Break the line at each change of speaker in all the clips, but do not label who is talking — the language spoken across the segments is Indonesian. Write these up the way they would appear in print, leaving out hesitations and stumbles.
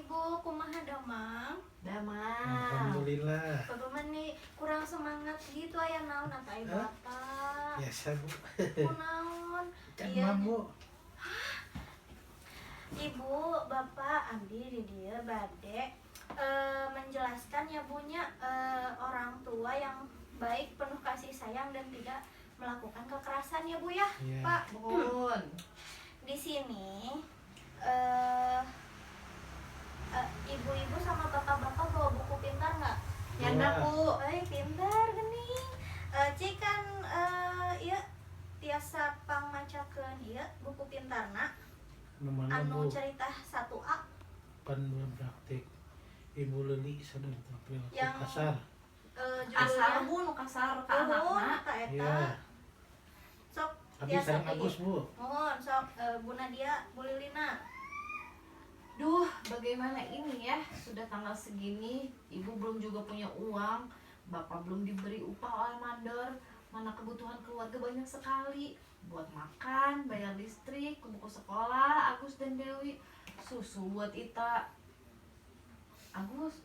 Ibu, kumaha damang?
Damang.
Alhamdulillah.
Bapak mani kurang semangat gitu aya naon atai
Hah?
Bapak.
Biasa Bu.
Kunaon?
Kan
Iya.
Bu.
Ibu, Bapak abdi di dia bade menjelaskan ya Bunya orang tua yang baik, penuh kasih sayang dan tidak melakukan kekerasan ya Bu ya.
Iya.
Pak,
Bun.
di sini ibu-ibu sama bapak-bapak bawa buku pintar nggak?
Yang
Bawa.
Bu.
Pintar gening. Cik kan ieu tiasa pangmacakeun ieu buku pintarna
Mana
anu
Bu?
cerita 1A
Pan praktik. Ibu Leli sadar tapi
Yang-
kasar.
Kasar Bu, nu kasar ka anakna.
ka eta.
Iya.
Sok
Abi
tiasa
sareng Agus Bu.
mohon sok Bu Nadia, Bu Lilina.
Duh, bagaimana ini ya? Sudah tanggal segini, ibu belum juga punya uang, bapak belum diberi upah oleh mandor. Mana kebutuhan keluarga banyak sekali, buat makan, bayar listrik, buku sekolah, Agus dan Dewi, susu buat Ita. Agus,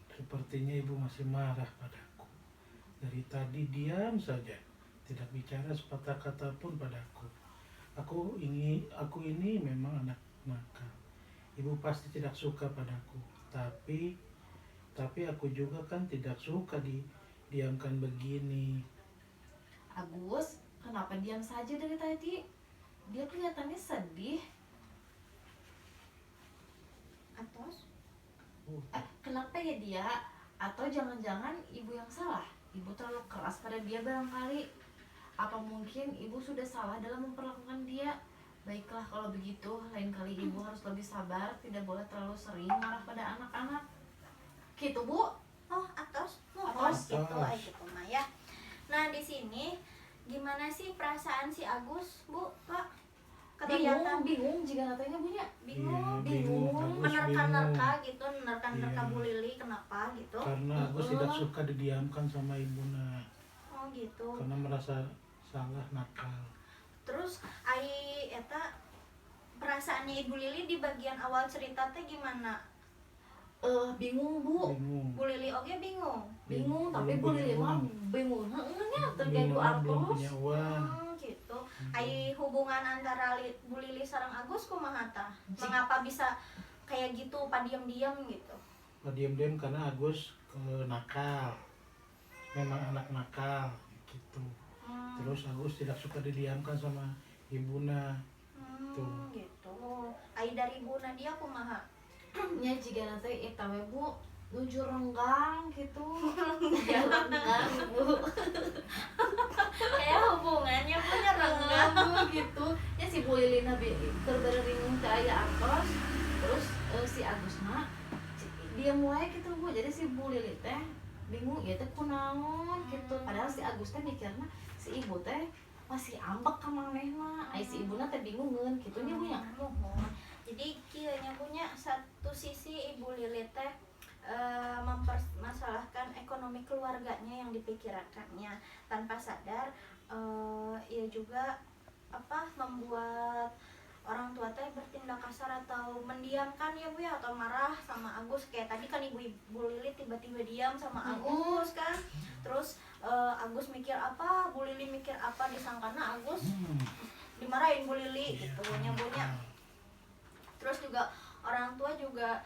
Sepertinya Ibu masih marah padaku. Dari tadi diam saja, tidak bicara sepatah kata pun padaku. Aku ini memang anak nakal. Ibu pasti tidak suka padaku. Tapi aku juga kan tidak suka diamkan begini.
Agus, kenapa diam saja dari tadi? Dia kelihatannya sedih.
Atos
Kenapa ya dia? Atau jangan-jangan ibu yang salah? Ibu terlalu keras pada dia barangkali. Apa mungkin ibu sudah salah dalam memperlakukan dia? Baiklah kalau begitu, lain kali ibu harus lebih sabar, tidak boleh terlalu sering marah pada anak-anak. Gitu Bu.
Atos
Atos.
gitu aja gitu mah ya. Nah, di sini gimana sih perasaan si Agus, Bu, Pak? Kelihatan
Bingung jika katanya punya.
bingung,
Iya, bingung. Agus
menerka-nerka gitu, menerka-nerka
Iya.
Bu Lili kenapa gitu.
Karena Agus tidak suka didiamkan sama ibunya.
Oh gitu.
Karena merasa salah nakal.
Terus ai eta perasaannya Ibu Lili di bagian awal cerita teh gimana?
Bingung Bu.
Bingung.
Bu Lili oge bingung.
Bingung, tapi
Belum
Bu
punya
Lili mah
uang.
bingung. Heeh, terjadi
Bingung, belum
terus.
punya uang.
Gitu. Ai hubungan antara Bu Lili sareng Agus kumaha tah? Mengapa bisa kayak gitu, diam-diam gitu?
Diam-diam karena Agus nakal. Memang anak nakal gitu. Terus Agus tidak suka didiamkan sama ibuna. Tuh.
Gitu. Ai dari Bu Nadia kumaha?
Nya jika nanti eta we Bu nuju renggang gitu. Ya renggang Bu.
Kayak hubungannya punya renggang.
Gitu. Ya si Bu Lili nabi terberingin ke aya Atos. Terus si Agusna dia mulai gitu Bu. Jadi si Bu Lili teh bingung ya teh kunaon gitu. Padahal si Agus teh mikirna si ibu teh masih ambek ka manehna. Ai si ibuna teh bingungeun kitu nya Bu nya.
Mohon. Jadi kieu nya punya satu sisi Ibu Lili teh mempermasalahkan ekonomi keluarganya yang dipikirkannya tanpa sadar ia juga membuat orang tua teh bertindak kasar atau mendiamkan ya Bu ya, atau marah sama Agus. Kayak tadi kan Ibu Lili tiba-tiba diam sama Agus kan. Terus Agus mikir apa, Bu Lili mikir apa, disangkana Agus dimarahin Bu Lili gitu nyebutnya. Terus juga orang tua juga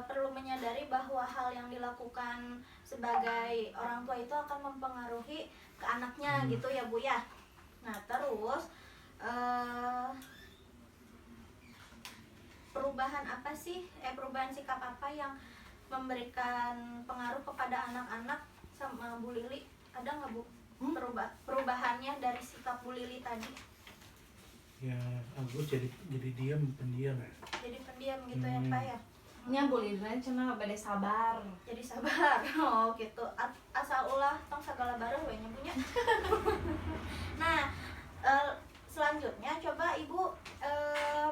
perlu menyadari bahwa hal yang dilakukan sebagai orang tua itu akan mempengaruhi ke anaknya gitu ya Bu ya. Nah terus perubahan sikap apa yang memberikan pengaruh kepada anak-anak sama Bu Lili, ada nggak Bu? Perubahannya dari sikap Bu Lili tadi?
Ya Agus jadi diam, pendiam.
Jadi pendiam gitu ya Pak ya?
Nya Bu Lili cenah bade sabar.
Jadi sabar. Oh gitu. Asal ulah tong sagala bareng we nya punya. Nah, selanjutnya coba Ibu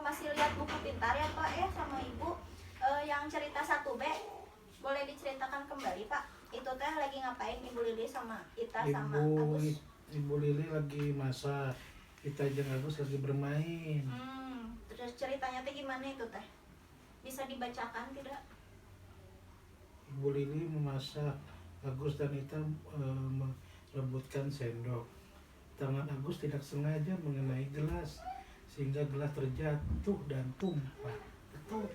masih lihat buku pintar ya Pak ya sama Ibu yang cerita 1B. Boleh diceritakan kembali Pak. Itu teh lagi ngapain Ibu Lili sama Ita sama Agus?
Ibu Lili lagi masak. Kita jeung Agus lagi bermain.
Terus ceritanya teh gimana itu teh? bisa dibacakan tidak?
Ibu Lili memasak, Agus dan Ita merebutkan sendok. Tangan Agus tidak sengaja mengenai gelas, sehingga gelas terjatuh dan tumpah. Betul.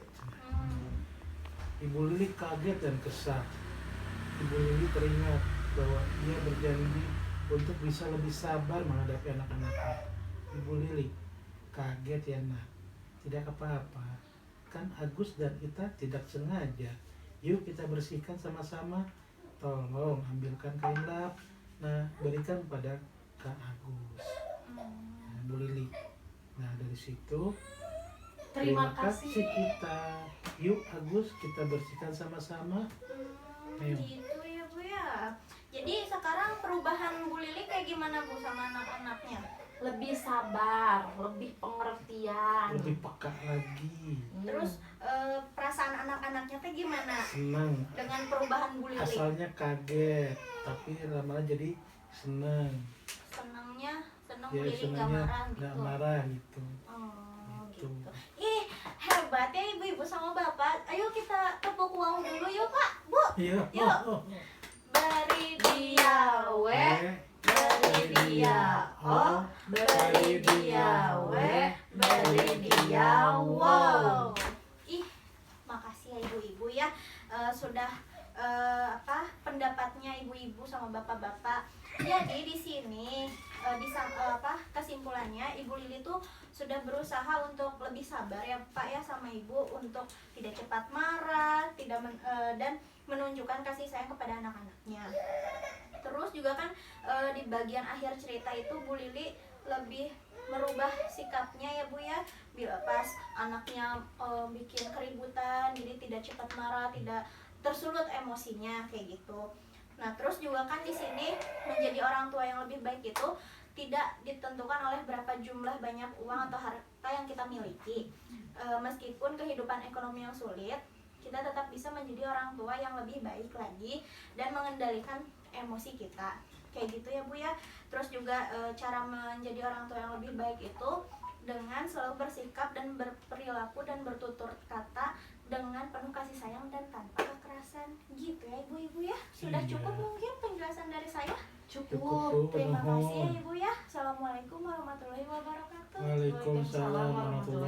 Ibu Lili kaget dan kesal. Ibu Lili teringat bahwa ia berjanji untuk bisa lebih sabar menghadapi anak-anaknya. Ibu Lili, kaget ya nak? Tidak apa-apa, kan Agus dan Ita tidak sengaja. Yuk kita bersihkan sama-sama. Tolong ambilkan kain lap. Nah, berikan pada Kak Agus. Nah, Bu Lili. Nah, dari situ
Terima kasih.
kita. Yuk Agus, kita bersihkan sama-sama. Ayo.
Gitu ya Bu ya. Jadi sekarang perubahan Bu Lili kayak gimana Bu sama anak-anaknya?
Lebih sabar, lebih pengertian.
Lebih peka lagi.
Terus perasaan anak-anaknya teh gimana
Senang.
dengan perubahan Bu Lili?
Asalnya kaget, tapi lama-lama jadi senang.
Senang
Ya,
Bu Lili nggak
senangnya
marah gitu.
nggak marah gitu.
Oh
Gitu.
gitu. Ih, hebat ya ibu-ibu sama bapak. Ayo kita tepuk uang dulu yuk Pak, Bu.
Iya.
Yuk. Beri dia beri dia beri dia beri dia wow. Ih, makasih ya ibu-ibu ya. Sudah pendapatnya ibu-ibu sama bapak-bapak. Jadi di sini kesimpulannya Ibu Lili tuh sudah berusaha untuk lebih sabar ya Pak ya sama Ibu, untuk tidak cepat marah, dan menunjukkan kasih sayang kepada anak-anaknya. Terus juga kan di bagian akhir cerita itu Bu Lili lebih merubah sikapnya ya Bu ya, bila pas anaknya bikin keributan, jadi tidak cepat marah, tidak tersulut emosinya kayak gitu. Nah, terus juga kan di sini menjadi orang tua yang lebih baik itu tidak ditentukan oleh berapa jumlah banyak uang atau harta yang kita miliki. Meskipun kehidupan ekonomi yang sulit, kita tetap bisa menjadi orang tua yang lebih baik lagi dan mengendalikan emosi kita. Kayak gitu ya Bu ya. Terus juga cara menjadi orang tua yang lebih baik itu dengan selalu bersikap dan berperilaku dan bertutur kata dengan penuh kasih sayang dan tanpa kekerasan. Gitu ya ibu-ibu ya. Sudah
Iya.
cukup mungkin penjelasan dari saya.
Cukup.
Terima kasih ya ibu ya. Assalamualaikum warahmatullahi wabarakatuh.
Waalaikumsalam warahmatullahi